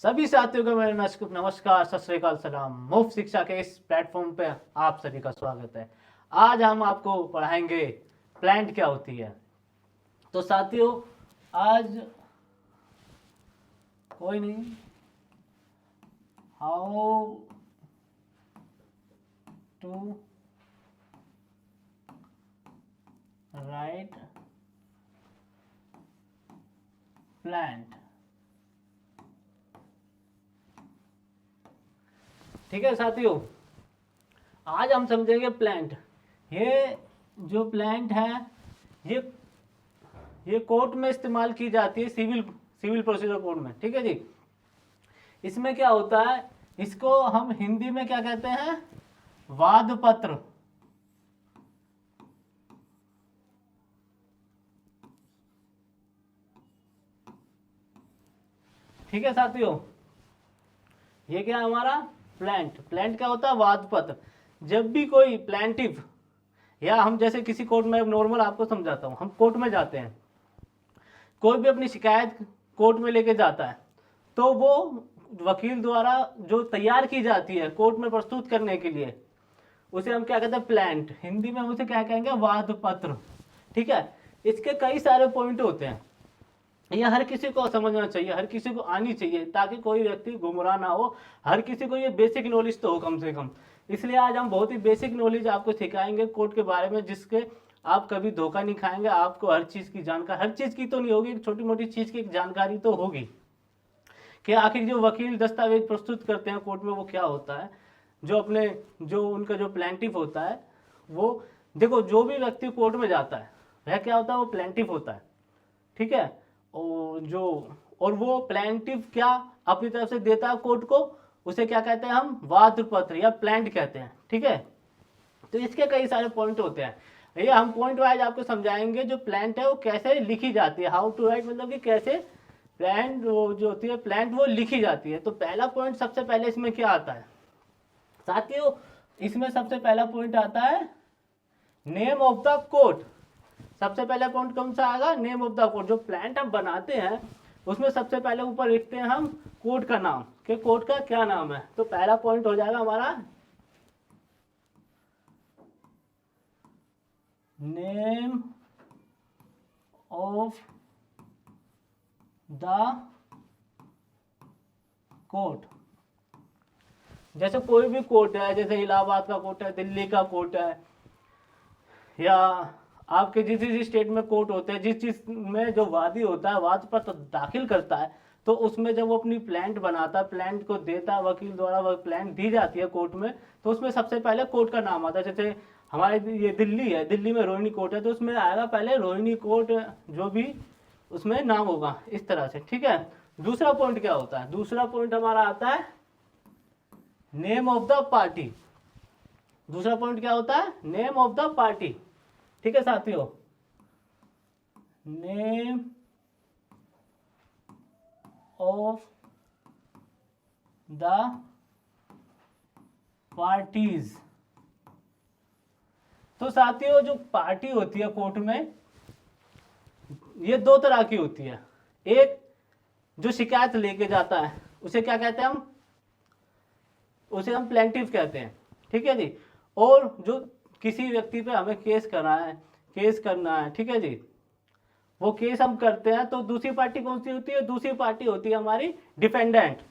सभी साथियों को मेरा नमस्कार, सत श्री अकाल, सलाम। मुफ्त शिक्षा के इस प्लेटफॉर्म पे आप सभी का स्वागत है। आज हम आपको पढ़ाएंगे प्लांट क्या होती है। तो साथियों, आज कोई नहीं, हाउ टू राइट प्लांट। ठीक है साथियों, आज हम समझेंगे प्लांट। ये जो प्लांट है ये कोर्ट में इस्तेमाल की जाती है, सिविल प्रोसीजर कोड में। ठीक है जी। इसमें क्या होता है, इसको हम हिंदी में क्या कहते हैं, वाद पत्र। ठीक है साथियों, ये क्या है हमारा प्लांट क्या होता है, वाद पत्र। जब भी कोई प्लांटिव, या हम जैसे किसी कोर्ट में, नॉर्मल आपको समझाता हूं, हम कोर्ट में जाते हैं, कोई भी अपनी शिकायत कोर्ट में लेके जाता है, तो वो वकील द्वारा जो तैयार की जाती है कोर्ट में प्रस्तुत करने के लिए, उसे हम क्या कहते हैं, प्लांट। हिंदी में हम उसे क्या कहेंगे, वाद पत्र। ठीक है। इसके कई सारे पॉइंट होते हैं, यह हर किसी को समझना चाहिए, हर किसी को आनी चाहिए, ताकि कोई व्यक्ति गुमराह ना हो। हर किसी को ये बेसिक नॉलेज तो हो कम से कम। इसलिए आज हम बहुत ही बेसिक नॉलेज आपको सिखाएंगे कोर्ट के बारे में, जिसके आप कभी धोखा नहीं खाएंगे। आपको हर चीज़ की जानकारी, हर चीज़ की तो नहीं होगी, छोटी मोटी चीज़ की जानकारी तो होगी कि आखिर जो वकील दस्तावेज प्रस्तुत करते हैं कोर्ट में वो क्या होता है। जो उनका जो प्लेंटिफ होता है, वो देखो, जो भी व्यक्ति कोर्ट में जाता है वह क्या होता है, वो प्लेंटिफ होता है। ठीक है। और वो प्लेंटिफ क्या अपनी तरफ से देता है कोर्ट को, उसे क्या कहते हैं हम, वाद पत्र या प्लांट कहते हैं। ठीक है। तो इसके कई सारे पॉइंट होते हैं, ये हम पॉइंट वाइज आपको समझाएंगे। जो प्लांट है वो कैसे लिखी जाती है, हाउ टू राइट, मतलब कि कैसे प्लांट वो जो होती है प्लांट वो लिखी जाती है। तो पहला पॉइंट सबसे पहले इसमें क्या आता है साथियों, इसमें सबसे पहला पॉइंट आता है नेम ऑफ द कोर्ट। सबसे पहला पॉइंट कौन सा आएगा, नेम ऑफ द कोर्ट। जो प्लांट हम बनाते हैं उसमें सबसे पहले ऊपर लिखते हैं हम कोर्ट का नाम, कि कोर्ट का क्या नाम है। तो पहला पॉइंट हो जाएगा हमारा नेम ऑफ द कोर्ट। जैसे कोई भी कोर्ट है, जैसे इलाहाबाद का कोर्ट है, दिल्ली का कोर्ट है, या आपके जिस जिस स्टेट में कोर्ट होते हैं, जिस जिस में जो वादी होता है वाद पत्र दाखिल करता है, तो उसमें जब वो अपनी प्लांट बनाता है, प्लांट को देता है वकील द्वारा, वह प्लांट दी जाती है कोर्ट में, तो उसमें सबसे पहले कोर्ट का नाम आता है। जैसे हमारे ये दिल्ली है, दिल्ली में रोहिणी कोर्ट है, तो उसमें आएगा पहले रोहिणी कोर्ट, जो भी उसमें नाम होगा, इस तरह से। ठीक है। दूसरा पॉइंट क्या होता है, दूसरा पॉइंट हमारा आता है नेम ऑफ द पार्टी। दूसरा पॉइंट क्या होता है, नेम ऑफ द पार्टी। ठीक है साथियों, नेम ऑफ द पार्टीज। तो साथियों, जो पार्टी होती है कोर्ट में, ये दो तरह की होती है। एक जो शिकायत लेके जाता है उसे क्या कहते हैं उसे हम प्लेंटिफ कहते हैं। ठीक है जी। और जो किसी व्यक्ति पे हमें केस करना है, ठीक है जी, वो केस हम करते हैं, तो दूसरी पार्टी कौन सी होती है, दूसरी पार्टी होती है हमारी डिफेंडेंट।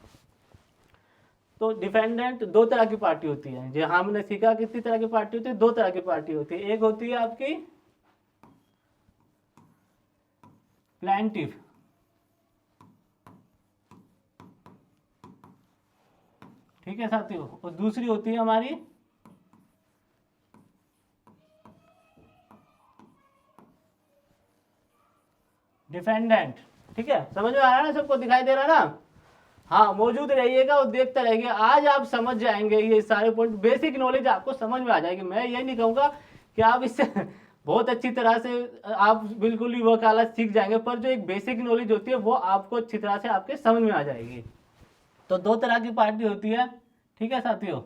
तो डिफेंडेंट दो तरह की पार्टी होती है, जो हमने सीखा कितनी तरह की पार्टी होती है, दो तरह की पार्टी होती है। एक होती है आपकी प्लेंटिफ, ठीक है साथियों, और दूसरी होती है हमारी डिफेंडेंट। ठीक है, समझ में आ रहा है ना, सबको दिखाई दे रहा है ना। हाँ, मौजूद रहिएगा और देखते रहिए, आज आप समझ जाएंगे ये सारे पॉइंट, बेसिक नॉलेज आपको समझ में आ जाएगी। मैं ये नहीं कहूँगा कि आप इससे बहुत अच्छी तरह से आप बिल्कुल ही वकालत सीख जाएंगे, पर जो एक बेसिक नॉलेज होती है वो आपको अच्छी तरह से आपके समझ में आ जाएगी। तो दो तरह की पार्टी होती है, ठीक है साथियों।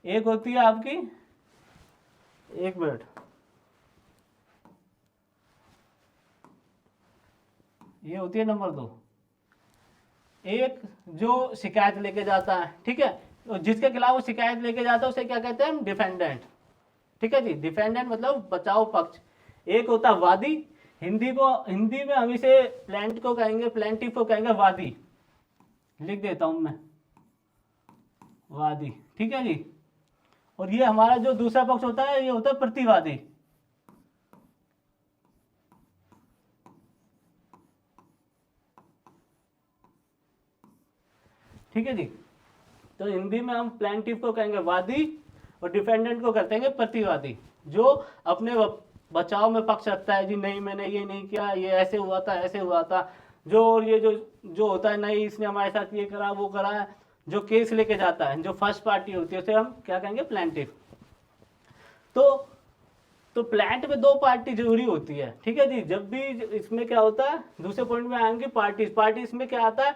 एक होती है आपकी, एक मिनट, ये होती है नंबर 2। एक जो शिकायत लेके जाता है, ठीक है, तो जिसके खिलाफ वो शिकायत लेके जाता है उसे क्या कहते हैं, डिफेंडेंट। ठीक है जी, डिफेंडेंट मतलब बचाव पक्ष। एक होता है वादी, हिंदी में हम इसे प्लेंट को कहेंगे, प्लेंटिफ को कहेंगे वादी, लिख देता हूं मैं, वादी। ठीक है जी। और ये हमारा जो दूसरा पक्ष होता है ये होता है प्रतिवादी। ठीक है जी। तो हिंदी में हम प्लेंटिफ को कहेंगे वादी और डिफेंडेंट को करते हैं प्रतिवादी, जो अपने बचाव में पक्ष रखता है, जी नहीं मैंने ये नहीं किया, ये ऐसे हुआ था ऐसे हुआ था, जो और ये जो होता है नहीं इसने हमारे साथ ये करा वो करा है, जो केस लेके जाता है, जो फर्स्ट पार्टी होती है उसे हम क्या कहेंगे, प्लेंटिफ। तो प्लांट में दो पार्टी जरूरी होती है। ठीक है जी। जब भी इसमें क्या होता है, दूसरे पॉइंट में आएंगे पार्टीज में क्या आता है,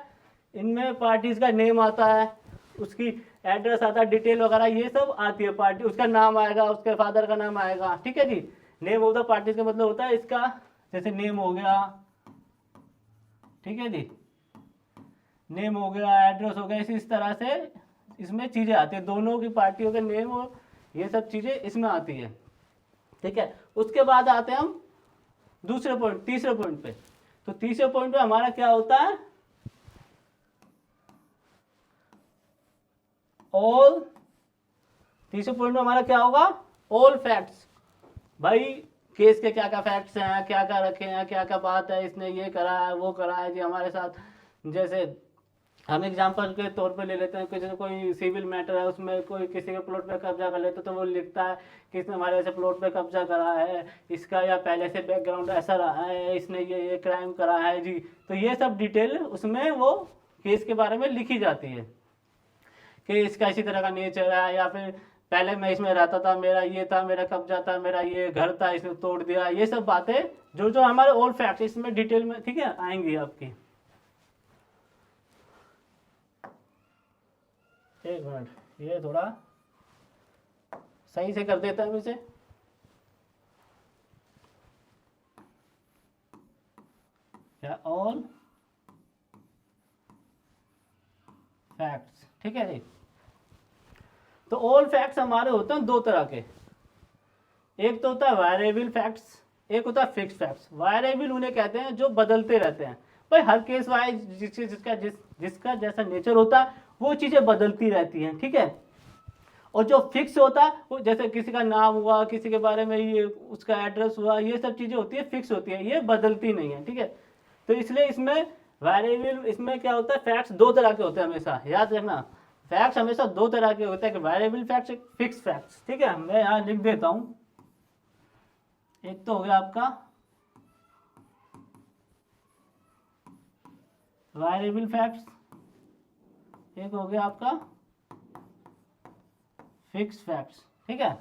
इनमें पार्टीज का नेम आता है, उसकी एड्रेस आता है, डिटेल वगैरह ये सब आती है, पार्टी उसका नाम आएगा, उसके फादर का नाम आएगा। ठीक है जी। नेम ऑफ द पार्टीज का मतलब होता है इसका, जैसे नेम हो गया, ठीक है जी, नेम हो गया, एड्रेस हो गया, इस तरह से इसमें चीजें आती है, दोनों की पार्टियों के नेम और ये सब चीजें इसमें आती है। ठीक है। उसके बाद आते हैं हम तीसरे पॉइंट पे। तो तीसरे पॉइंट पे हमारा क्या होता है, ऑल, तीसरे पॉइंट में हमारा क्या होगा, ऑल फैक्ट्स। भाई केस के क्या क्या फैक्ट्स हैं, क्या क्या रखे हैं, क्या क्या बात है, इसने ये करा है वो करा है जी हमारे साथ। जैसे हम एग्जांपल के तौर पे ले लेते हैं, जैसे कोई सिविल मैटर है, उसमें कोई किसी के प्लॉट पे कब्जा कर लेता तो वो लिखता है कि इसने हमारे ऐसे प्लॉट पे कब्जा करा है, इसका या पहले से बैकग्राउंड ऐसा रहा है, इसने ये क्राइम करा है जी। तो ये सब डिटेल उसमें वो केस के बारे में लिखी जाती है कि इसका इसी तरह का नेचर है, या फिर पहले मैं इसमें रहता था, मेरा ये था, मेरा कब्जा था, मेरा ये घर था, इसने तोड़ दिया। ये सब बातें जो जो हमारे ऑल फैक्ट इसमें डिटेल में, ठीक है, आएंगी आपकी। एक मिनट, ये थोड़ा सही से कर देता है इसे। क्या, ऑल फैक्ट्स। ठीक है जी। तो ऑल फैक्ट्स हमारे होते हैं दो तरह के, एक तो होता है वेरिएबल फैक्ट्स, एक होता है फिक्स्ड फैक्ट्स। वेरिएबल उन्हें कहते हैं जो बदलते रहते हैं, भाई हर केस वाइज जिसका जैसा नेचर होता है वो चीजें बदलती रहती हैं। ठीक है। और जो फिक्स होता है वो जैसे किसी का नाम हुआ, किसी के बारे में ये उसका एड्रेस हुआ, ये सब चीजें होती है, फिक्स होती है, ये बदलती नहीं है। ठीक है। तो इसलिए इसमें वेरिएबल, इसमें क्या होता है, फैक्ट्स दो तरह के होते हैं, हमेशा याद रखना, फैक्ट्स हमेशा दो तरह के होते हैं, वेरिएबल फैक्ट्स, फिक्स फैक्ट्स। ठीक है। मैं यहाँ लिख देता हूँ, एक तो हो गया आपका वेरिएबल फैक्ट्स, एक हो गया आपका फिक्स फैक्ट्स। ठीक है।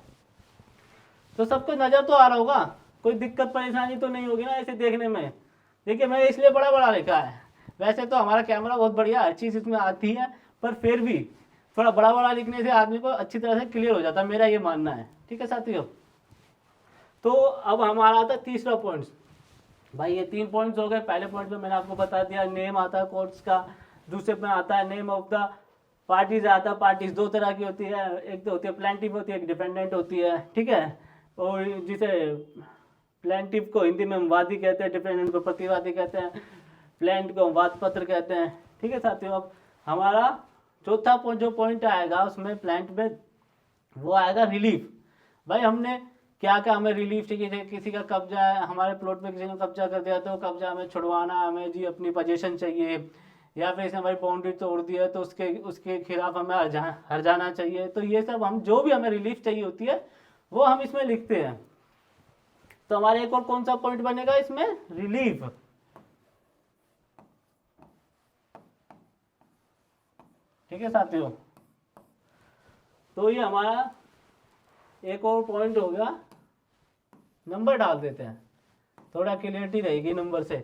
तो सबको नजर तो आ रहा होगा, कोई दिक्कत परेशानी तो नहीं होगी ना इसे देखने में। देखिए मैंने इसलिए बड़ा बड़ा लिखा है, वैसे तो हमारा कैमरा बहुत बढ़िया, हर चीज इसमें आती है, पर फिर भी थोड़ा बड़ा बड़ा लिखने से आदमी को अच्छी तरह से क्लियर हो जाता है, मेरा ये मानना है। ठीक है साथियों। तो अब हमारा आता है तीसरा पॉइंट। भाई ये 3 पॉइंट्स हो गए। पहले पॉइंट में मैंने आपको बता दिया नेम आता है कोर्ट्स का, दूसरे में आता है नेम ऑफ द पार्टीज आता है। पार्टीज दो तरह की होती है, एक तो होती है प्लेंटिव होती है, एक डिपेंडेंट होती है। ठीक है। और जिसे प्लेंटिव को हिंदी में हम वादी कहते हैं, डिपेंडेंट को प्रतिवादी कहते हैं, प्लेंट को हम वाद पत्र कहते हैं। ठीक है साथियों। अब हमारा चौथा जो पॉइंट आएगा उसमें प्लेंट में, वो आएगा रिलीफ। भाई हमने क्या क्या हमें रिलीफ चाहिए, किसी का कब्जा है हमारे प्लॉट पे, किसी ने कब्जा कर दिया तो कब्जा हमें छुड़वाना, हमें जी अपनी पोजीशन चाहिए, या फिर इसने हमारी बाउंड्री तोड़ दिया तो उसके खिलाफ हमें हर जाना चाहिए। तो ये सब हम जो भी हमें रिलीफ चाहिए होती है वो हम इसमें लिखते हैं। तो हमारा एक और कौन सा पॉइंट बनेगा इसमें, रिलीफ। ठीक है साथियों। तो ये हमारा एक और पॉइंट हो गया। नंबर डाल देते हैं, थोड़ा क्लियरिटी रहेगी नंबर से।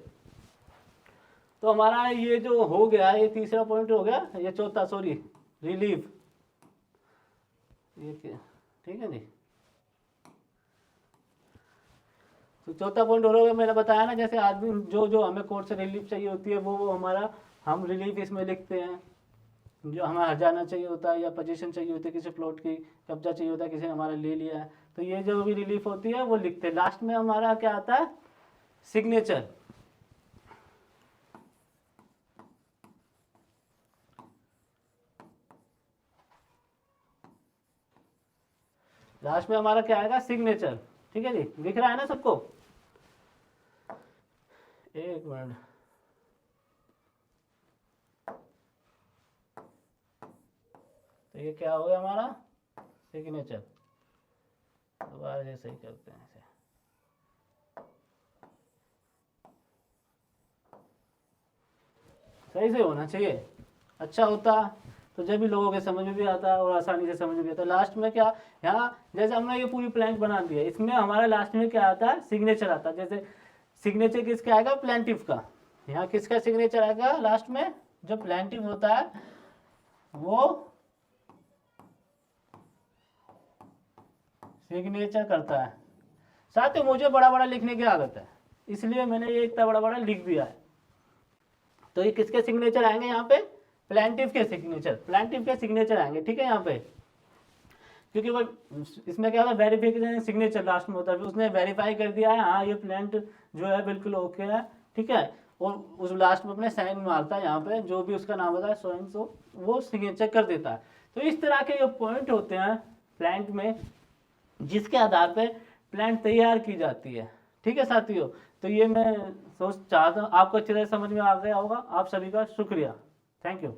तो हमारा ये जो हो गया, ये तीसरा पॉइंट हो गया, ये चौथा, सॉरी, रिलीफ। ये ठीक है जी। तो चौथा पॉइंट हो गया, मैंने बताया ना, जैसे आदमी जो जो हमें कोर्ट से रिलीफ चाहिए होती है वो हमारा हम रिलीफ इसमें लिखते हैं, जो हमें हर्जाना चाहिए होता है या पोजीशन चाहिए होती है, किसी प्लॉट की कब्जा चाहिए होता है, किसी ने हमारा ले लिया है, तो ये जो भी रिलीफ होती है वो लिखते हैं। लास्ट में हमारा क्या आता है, सिग्नेचर। लास्ट में हमारा क्या आएगा, सिग्नेचर। ठीक है जी, दिख रहा है ना सबको? एक मिनट, तो ये क्या हो गया हमारा, सिग्नेचर। दोबारा से सही करते हैं इसे। सही से होना चाहिए, अच्छा होता तो जब भी लोगों के समझ में भी आता है और आसानी से समझ में भी आता है। लास्ट में क्या, यहाँ जैसे हमने ये पूरी प्लांट बना दी है, इसमें हमारा लास्ट में क्या आता है, सिग्नेचर आता है। जैसे सिग्नेचर किसका आएगा, प्लांटिव का। यहाँ किसका सिग्नेचर आएगा लास्ट में, जो प्लांटिव होता है वो सिग्नेचर करता है। साथ ही मुझे बड़ा बड़ा लिखने की आदत है, इसलिए मैंने ये इतना बड़ा बड़ा लिख दिया है। तो ये किसके सिग्नेचर आएंगे यहाँ पे, प्लांटिव के सिग्नेचर, प्लांटिव के सिग्नेचर आएंगे। ठीक है, यहाँ पे क्योंकि वो इसमें क्या होता है, वेरिफिकेशन सिग्नेचर लास्ट में होता है, उसने वेरीफाई कर दिया है हाँ ये प्लांट जो है बिल्कुल ओके है। ठीक है, और उस लास्ट में अपने साइन मारता है, यहाँ पे जो भी उसका नाम होता है सो एंड सो, वो सिग्नेचर कर देता है। तो इस तरह के जो पॉइंट होते हैं प्लांट में, जिसके आधार पे प्लांट तैयार की जाती है। ठीक है साथियों, तो ये मैं सोच चाहता हूँ आपको अच्छी तरह समझ में आ गया होगा। आप सभी का शुक्रिया, थैंक यू।